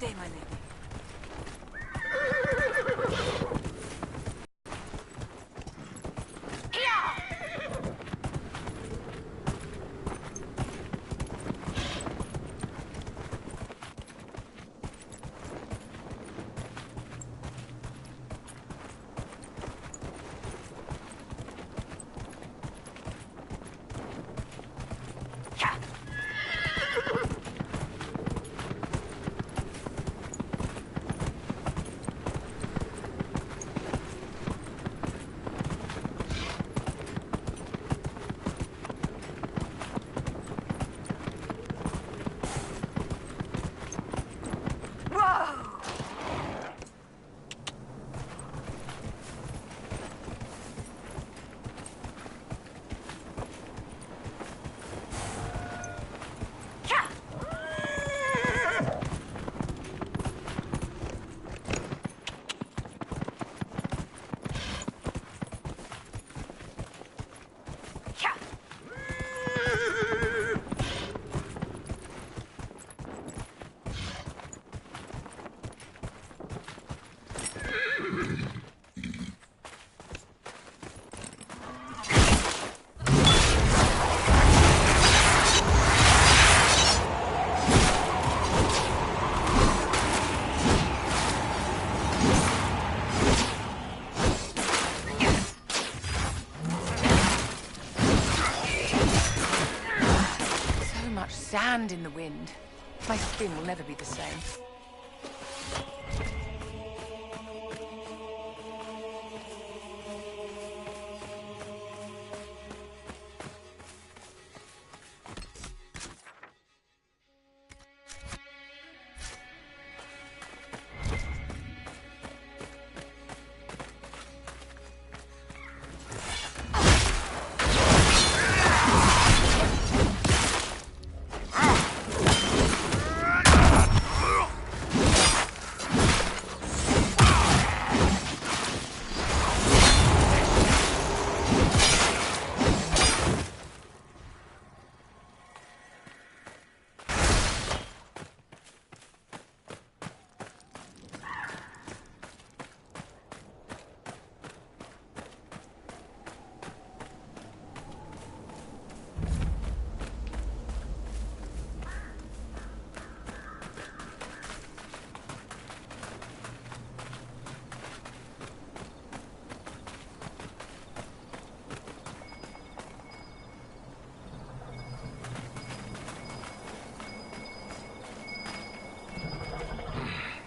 Day, my lady. Sand in the wind. My skin will never be the same.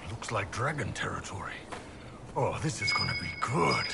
Looks like dragon territory. Oh, this is gonna be good.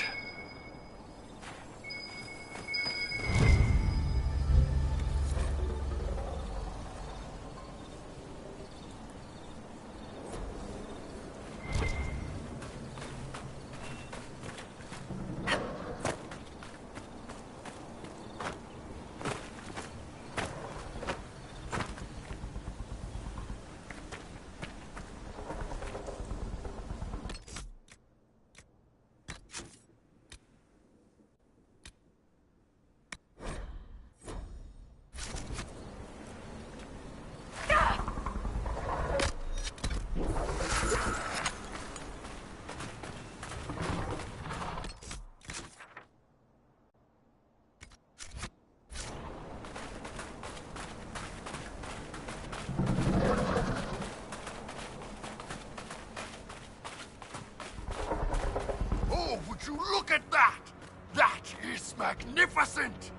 Would you look at that? That is magnificent!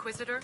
Inquisitor?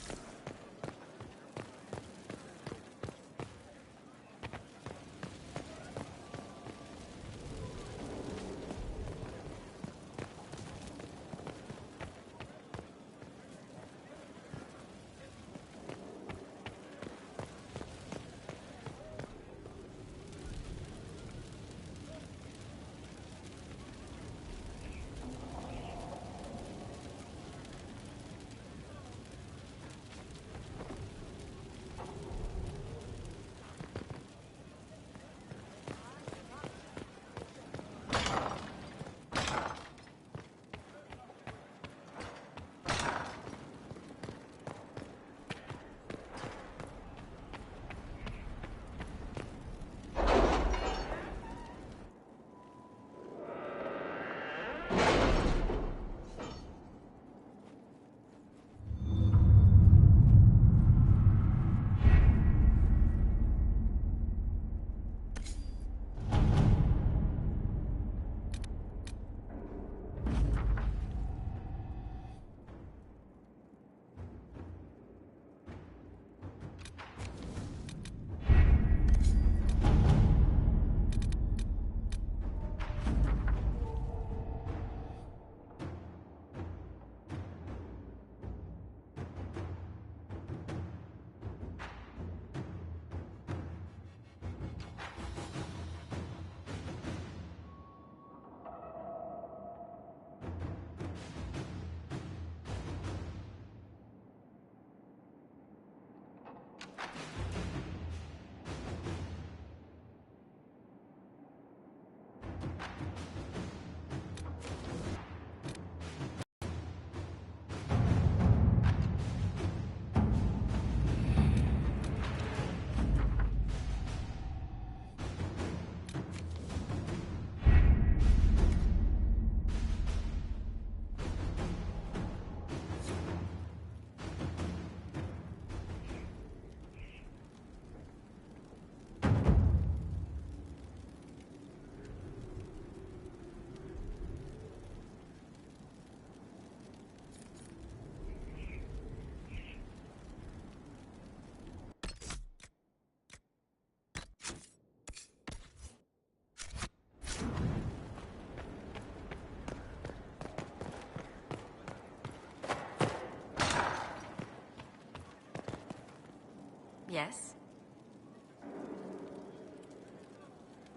Yes?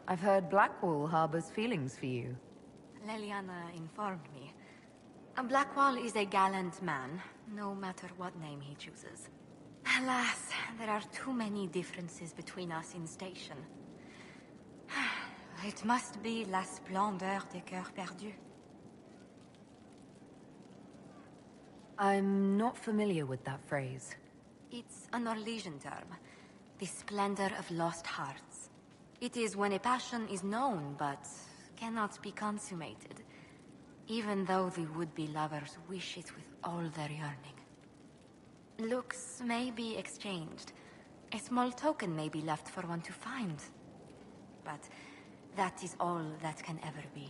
I've heard Blackwall harbors feelings for you. Leliana informed me. Blackwall is a gallant man, no matter what name he chooses. Alas, there are too many differences between us in station. It must be la splendeur des cœurs perdus. I'm not familiar with that phrase. It's a Norwegian term. The splendor of lost hearts. It is when a passion is known, but cannot be consummated. Even though the would-be lovers wish it with all their yearning. Looks may be exchanged. A small token may be left for one to find. But that is all that can ever be.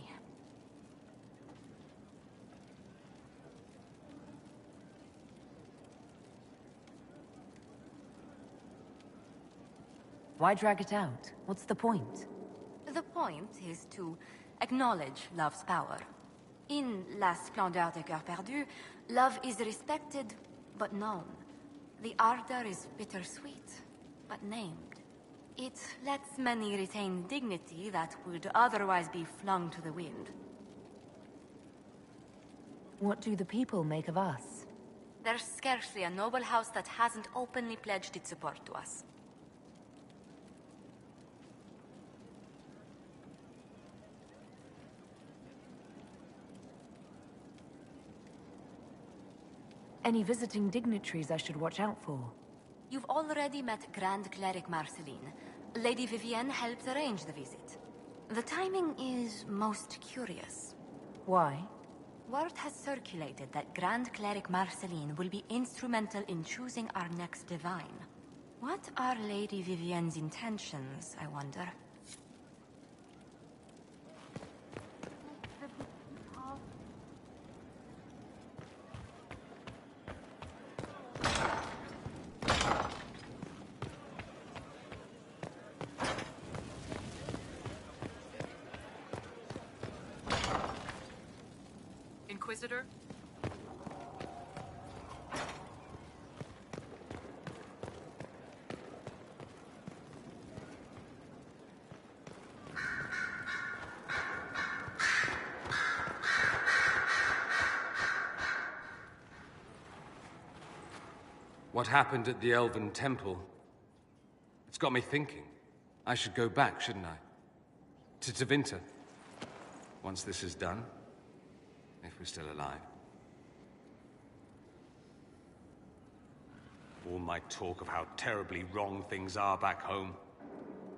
Why drag it out? What's the point? The point is to acknowledge love's power. In La Splendeur des Cœurs Perdus, love is respected, but known. The ardor is bittersweet, but named. It lets many retain dignity that would otherwise be flung to the wind. What do the people make of us? There's scarcely a noble house that hasn't openly pledged its support to us. Any visiting dignitaries I should watch out for? You've already met Grand Cleric Marceline. Lady Vivienne helped arrange the visit. The timing is most curious. Why? Word has circulated that Grand Cleric Marceline will be instrumental in choosing our next divine. What are Lady Vivienne's intentions, I wonder? Inquisitor? What happened at the Elven Temple? It's got me thinking. I should go back, shouldn't I? To Tevinter. Once this is done. If we're still alive. All my talk of how terribly wrong things are back home.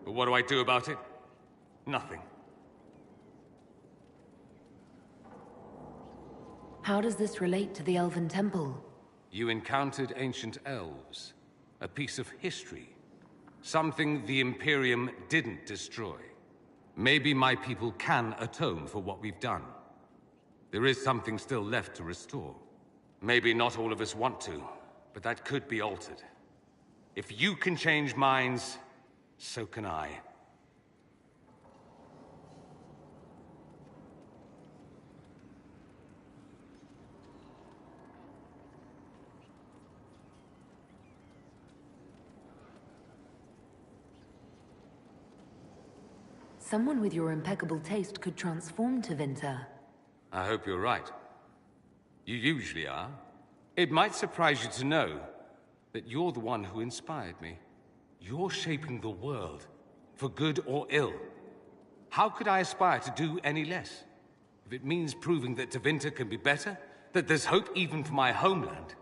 But what do I do about it? Nothing. How does this relate to the Elven Temple? You encountered ancient elves. A piece of history. Something the Imperium didn't destroy. Maybe my people can atone for what we've done. There is something still left to restore. Maybe not all of us want to, but that could be altered. If you can change minds, so can I. Someone with your impeccable taste could transform Tevinter. I hope you're right. You usually are. It might surprise you to know that you're the one who inspired me. You're shaping the world, for good or ill. How could I aspire to do any less? If it means proving that Tevinter can be better, that there's hope even for my homeland,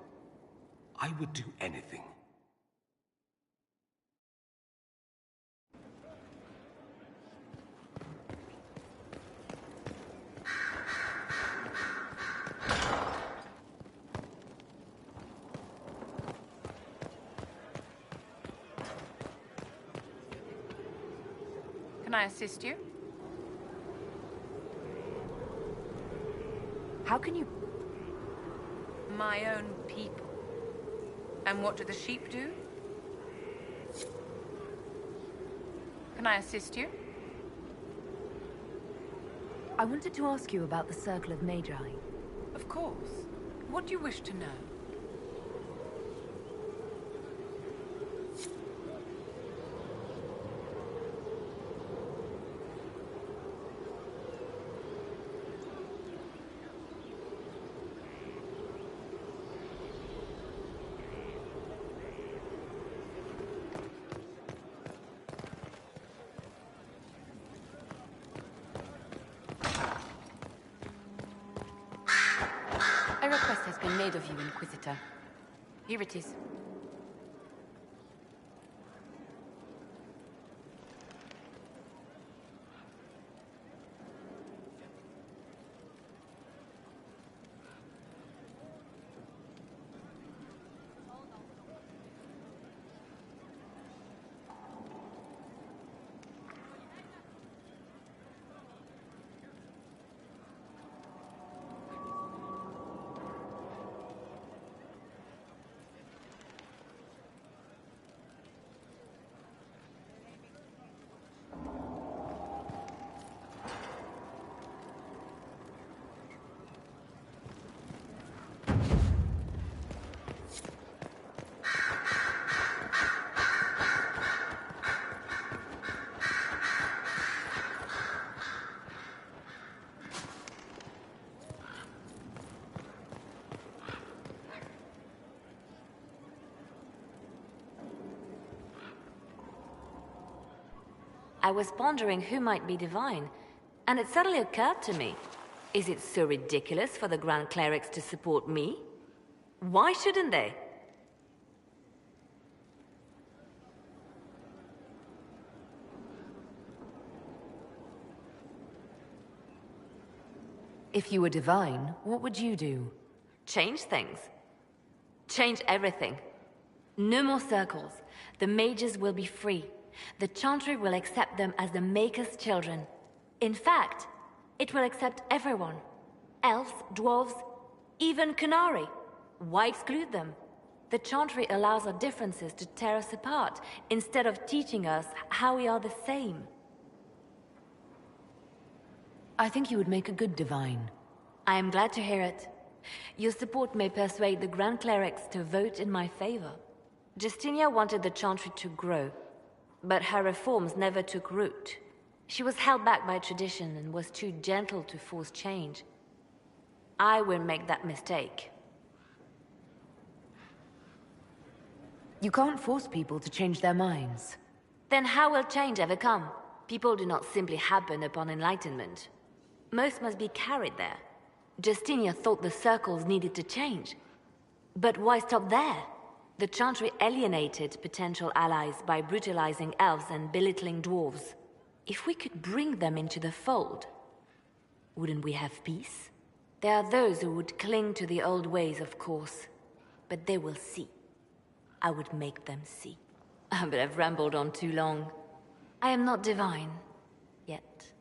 I would do anything. Can I assist you? How can you... My own people. And what do the sheep do? Can I assist you? I wanted to ask you about the Circle of Magi. Of course. What do you wish to know? A request has been made of you, Inquisitor. Here it is. I was pondering who might be divine, and it suddenly occurred to me. Is it so ridiculous for the Grand Clerics to support me? Why shouldn't they? If you were divine, what would you do? Change things. Change everything. No more circles. The mages will be free. The Chantry will accept them as the Maker's children. In fact, it will accept everyone. Elves, dwarves, even Canary. Why exclude them? The Chantry allows our differences to tear us apart, instead of teaching us how we are the same. I think you would make a good divine. I am glad to hear it. Your support may persuade the Grand Clerics to vote in my favor. Justinia wanted the Chantry to grow, but her reforms never took root. She was held back by tradition and was too gentle to force change. I won't make that mistake. You can't force people to change their minds. Then how will change ever come? People do not simply happen upon enlightenment. Most must be carried there. Justinia thought the circles needed to change. But why stop there? The Chantry alienated potential allies by brutalizing elves and belittling dwarves. If we could bring them into the fold, wouldn't we have peace? There are those who would cling to the old ways, of course. But they will see. I would make them see. But I've rambled on too long. I am not divine. Yet.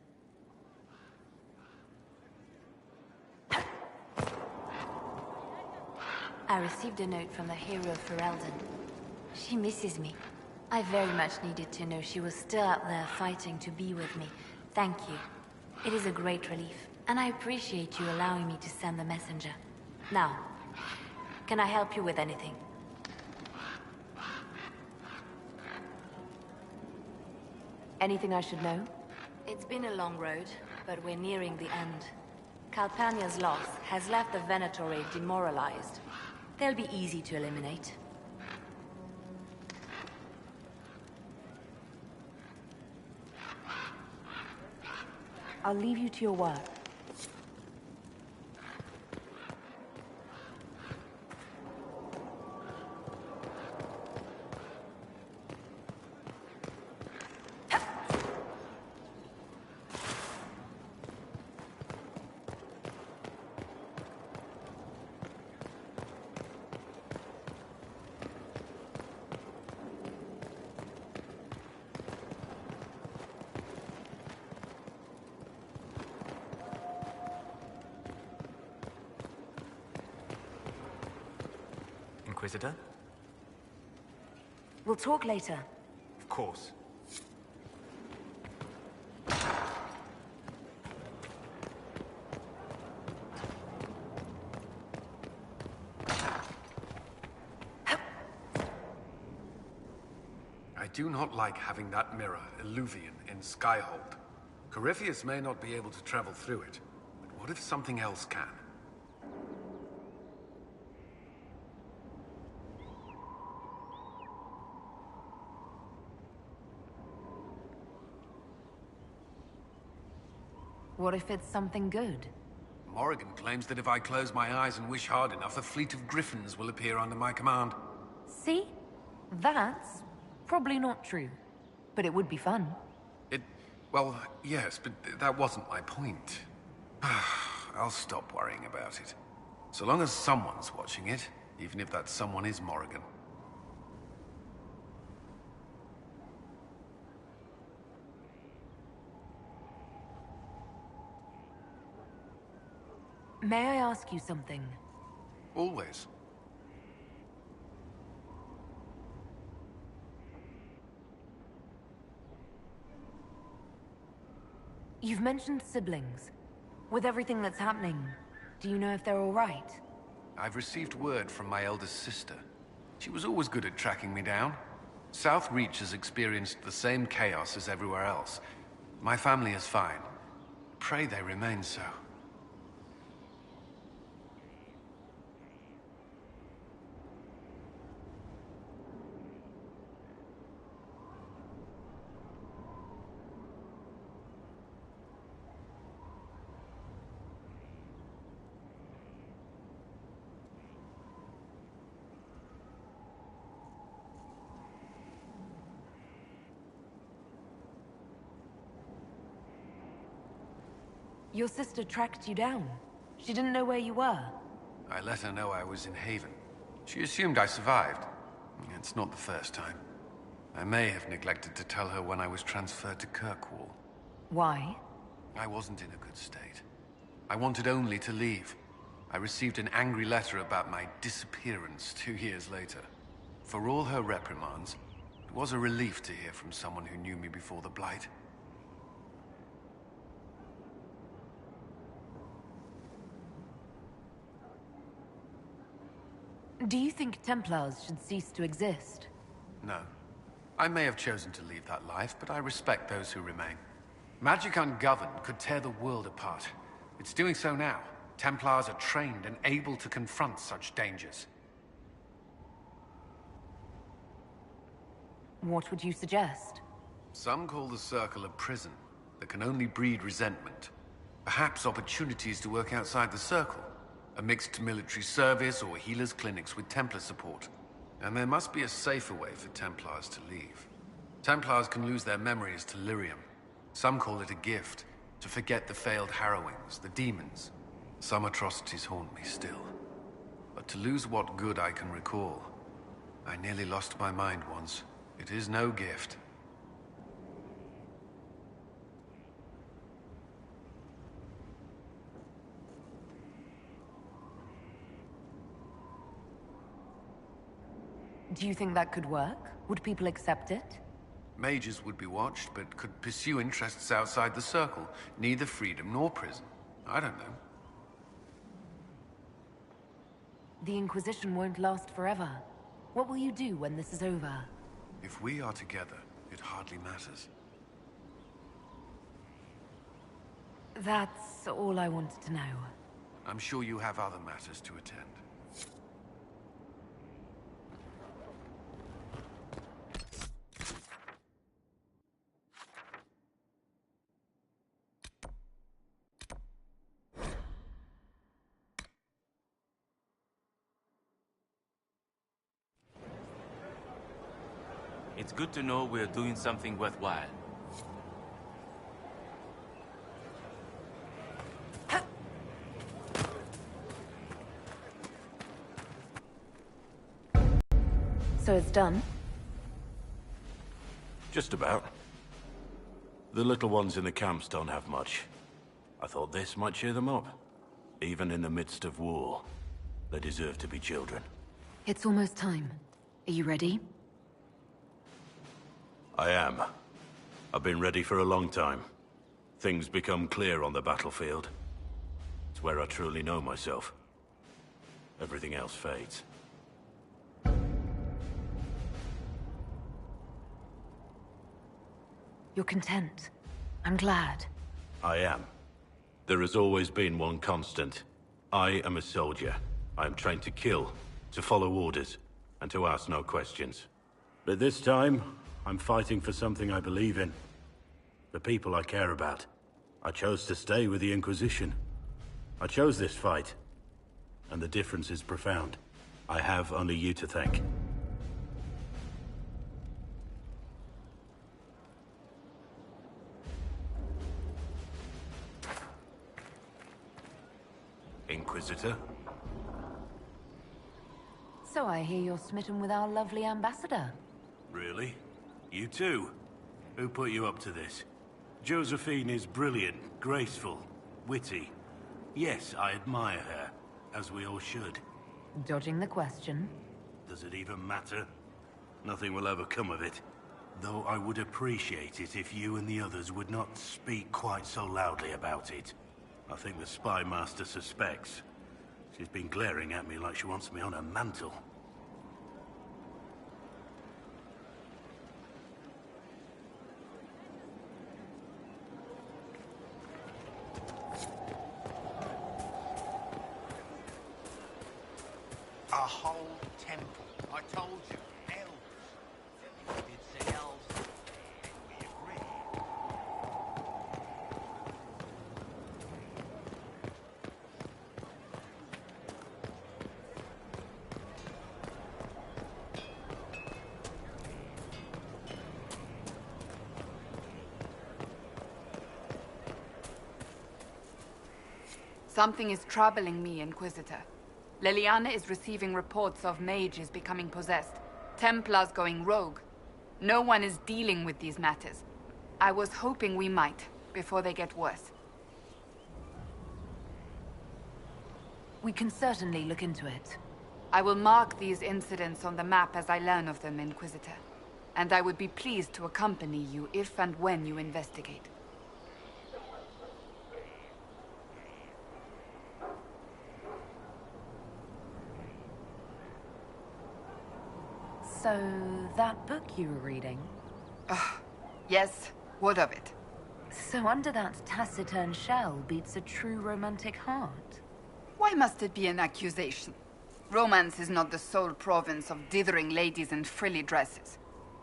I received a note from the hero of Ferelden. She misses me. I very much needed to know she was still out there fighting to be with me. Thank you. It is a great relief, and I appreciate you allowing me to send the messenger. Now, can I help you with anything? Anything I should know? It's been a long road, but we're nearing the end. Calpurnia's loss has left the Venatori demoralized. They'll be easy to eliminate. I'll leave you to your work. Inquisitor? We'll talk later. Of course. I do not like having that mirror, Illuvian, in Skyhold. Corypheus may not be able to travel through it, but what if something else can? What if it's something good? Morrigan claims that if I close my eyes and wish hard enough, a fleet of griffins will appear under my command. See? That's probably not true. But it would be fun. Well, yes, but that wasn't my point. I'll stop worrying about it. So long as someone's watching it, even if that someone is Morrigan. May I ask you something? Always. You've mentioned siblings. With everything that's happening, do you know if they're all right? I've received word from my eldest sister. She was always good at tracking me down. South Reach has experienced the same chaos as everywhere else. My family is fine. Pray they remain so. Your sister tracked you down. She didn't know where you were. I let her know I was in Haven. She assumed I survived. It's not the first time. I may have neglected to tell her when I was transferred to Kirkwall. Why? I wasn't in a good state. I wanted only to leave. I received an angry letter about my disappearance 2 years later. For all her reprimands, it was a relief to hear from someone who knew me before the Blight. Do you think Templars should cease to exist? No. I may have chosen to leave that life, but I respect those who remain. Magic ungoverned could tear the world apart. It's doing so now. Templars are trained and able to confront such dangers. What would you suggest? Some call the Circle a prison that can only breed resentment. Perhaps opportunities to work outside the Circle. A mixed military service or healers' clinics with Templar support. And there must be a safer way for Templars to leave. Templars can lose their memories to lyrium. Some call it a gift, to forget the failed harrowings, the demons. Some atrocities haunt me still. But to lose what good I can recall, I nearly lost my mind once. It is no gift. Do you think that could work? Would people accept it? Mages would be watched, but could pursue interests outside the Circle. Neither freedom nor prison. I don't know. The Inquisition won't last forever. What will you do when this is over? If we are together, it hardly matters. That's all I wanted to know. I'm sure you have other matters to attend. It's good to know we're doing something worthwhile. So it's done? Just about. The little ones in the camps don't have much. I thought this might cheer them up. Even in the midst of war, they deserve to be children. It's almost time. Are you ready? I am. I've been ready for a long time. Things become clear on the battlefield. It's where I truly know myself. Everything else fades. You're content. I'm glad. I am. There has always been one constant. I am a soldier. I am trained to kill, to follow orders, and to ask no questions. But this time, I'm fighting for something I believe in. The people I care about. I chose to stay with the Inquisition. I chose this fight. And the difference is profound. I have only you to thank. Inquisitor? So I hear you're smitten with our lovely ambassador. Really? You too? Who put you up to this? Josephine is brilliant, graceful, witty. Yes, I admire her, as we all should. Dodging the question. Does it even matter? Nothing will ever come of it. Though I would appreciate it if you and the others would not speak quite so loudly about it. I think the spy master suspects. She's been glaring at me like she wants me on her mantle. A whole temple. I told you, elves. You did say elves, and we agree. Something is troubling me, Inquisitor. Leliana is receiving reports of mages becoming possessed, Templars going rogue. No one is dealing with these matters. I was hoping we might, before they get worse. We can certainly look into it. I will mark these incidents on the map as I learn of them, Inquisitor. And I would be pleased to accompany you if and when you investigate. So, that book you were reading? Yes, what of it? So under that taciturn shell beats a true romantic heart? Why must it be an accusation? Romance is not the sole province of dithering ladies in frilly dresses.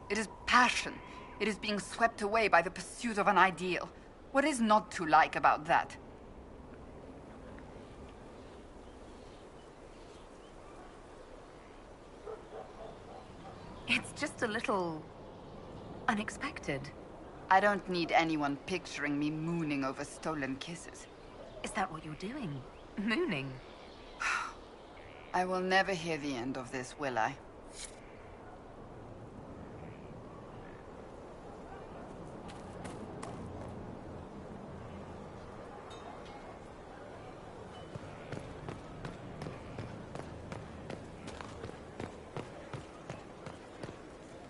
It is passion. It is being swept away by the pursuit of an ideal. What is not to like about that? It's just a little... unexpected. I don't need anyone picturing me mooning over stolen kisses. Is that what you're doing? Mooning? I will never hear the end of this, will I?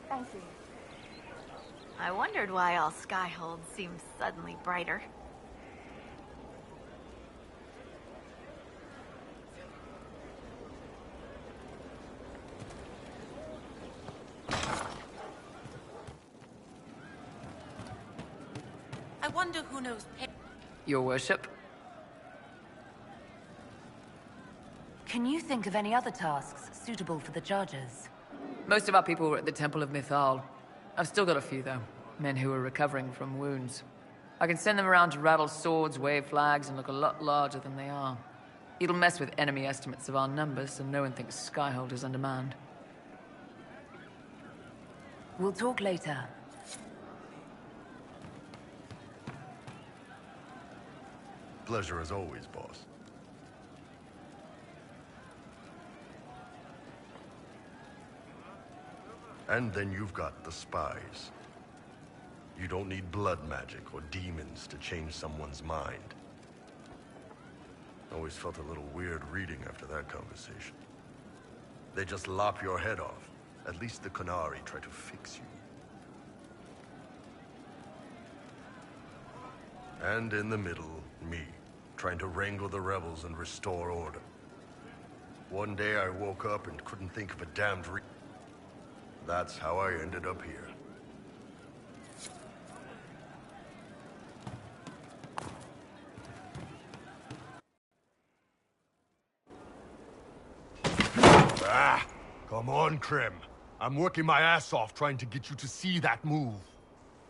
Thank you. I wondered why all Skyhold seemed suddenly brighter. I wonder who knows Your worship? Can you think of any other tasks suitable for the chargers? Most of our people were at the Temple of Mythal. I've still got a few, though. Men who are recovering from wounds. I can send them around to rattle swords, wave flags, and look a lot larger than they are. It'll mess with enemy estimates of our numbers, so no one thinks Skyhold is undermanned. We'll talk later. Pleasure as always, boss. And then you've got the spies. You don't need blood magic or demons to change someone's mind. Always felt a little weird reading after that conversation. They just lop your head off. At least the Qunari try to fix you. And in the middle, me, trying to wrangle the rebels and restore order. One day I woke up and couldn't think of a damned That's how I ended up here. Come on, Krim. I'm working my ass off trying to get you to see that move.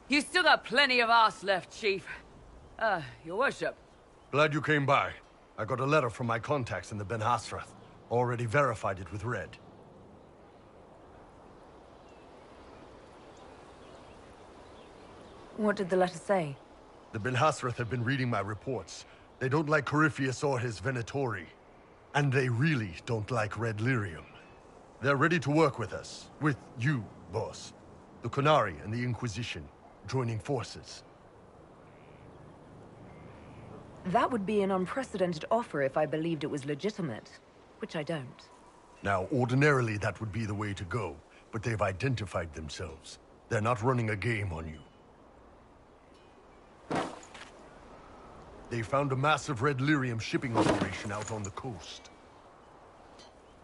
You still got plenty of arse left, Chief. Your worship. Glad you came by. I got a letter from my contacts in the Ben Hasrath. Already verified it with Red. What did the letter say? The Ben Hasrath have been reading my reports. They don't like Corypheus or his Venatori. And they really don't like Red Lyrium. They're ready to work with us. With you, boss. The Qunari and the Inquisition, joining forces. That would be an unprecedented offer if I believed it was legitimate. Which I don't. Now, ordinarily that would be the way to go. But they've identified themselves. They're not running a game on you. They found a massive Red Lyrium shipping operation out on the coast.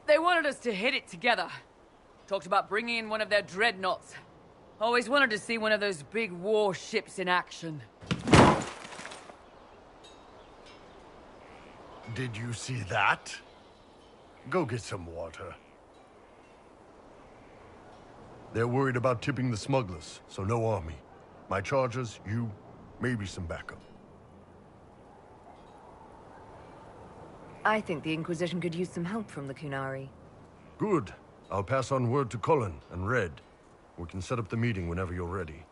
They wanted us to hit it together. Talked about bringing in one of their dreadnoughts. Always wanted to see one of those big warships in action. Did you see that? Go get some water. They're worried about tipping the smugglers, so no army. My chargers, you, maybe some backup. I think the Inquisition could use some help from the Qunari. Good. I'll pass on word to Cullen and Red. We can set up the meeting whenever you're ready.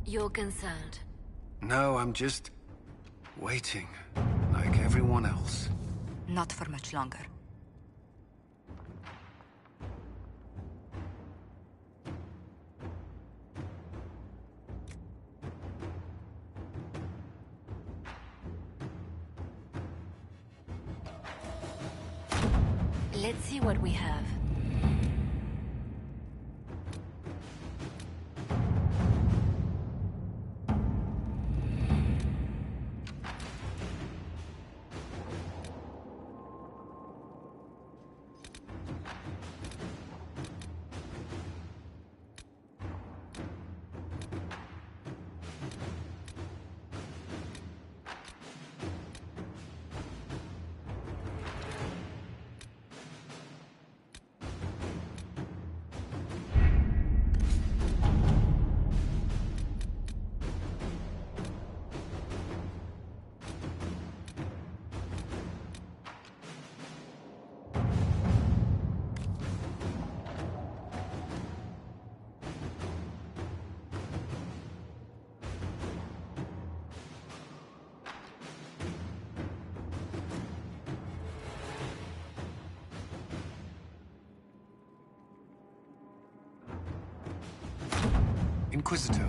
You're concerned. No, I'm just... waiting. Like everyone else. Not for much longer. Let's see what we have. Inquisitor.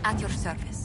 At your service.